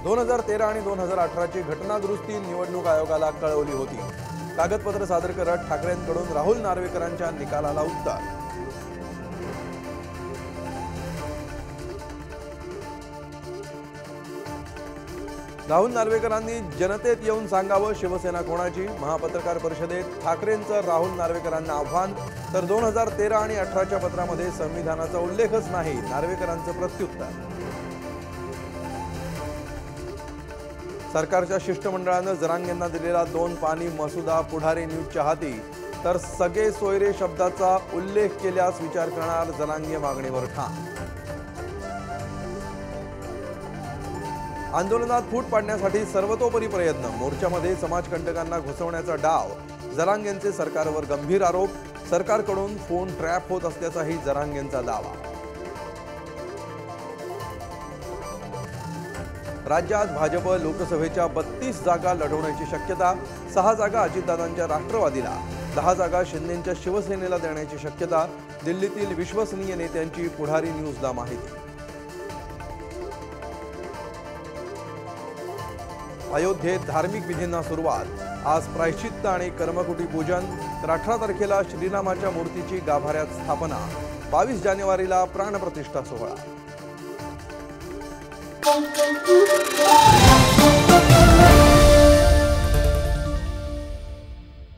2013 आणि 2018 ची घटना दुरुस्ती निवडणूक आयोगाला कळवली होती। कागदपत्र सादर करत ठाकरेंकडून राहुल नार्वेकरांच्या निकालाला उत्तर। राहुल नार्वेकरांनी जनतेत येऊन सांगावं शिवसेना कोणाची। महापत्रकार परिषदेत ठाकरेंचं राहुल नार्वेकरांना आव्हान। तर 2013 आणि 18च्या पत्रामध्ये संविधानाचा उल्लेखच नाही, नार्वेकरांचं प्रत्युत्तर। सरकारच्या शिष्टमंडळानं जरांगेंना दिलेला 2 पानी मसुदा पुढारी न्यूजच्या हाती। तर सगळे सोयरे शब्दाचा उल्लेख केल्यास विचार करणार, जरांगे मागणीवर ठाम। आंदोलनात फूट पाडण्यासाठी सर्वतोपरी प्रयत्न। मोर्चामध्ये समाजकंटकांना घुसवण्याचा डाव। जरांगेंचे सरकारवर गंभीर आरोप। सरकारकडून फोन ट्रॅप होत असल्याचाही जरांगेंचा दावा। राज्यात भाजप लोकसभेच्या 32 जागा लढवण्याची शक्यता। 6 जागा अजितदादांच्या राष्ट्रवादीला, 10 जागा शिंदेंच्या शिवसेनेला देण्याची शक्यता। दिल्लीतील विश्वसनीय नेत्यांची पुढारी न्यूजला माहिती। अयोध्येत धार्मिक विधींना सुरुवात। आज प्रायश्चित्त आणि कर्मकुटी पूजन। तर 18 तारखेला श्रीरामाच्या मूर्तीची गाभाऱ्यात स्थापना। 22 जानेवारीला प्राणप्रतिष्ठा सोहळा।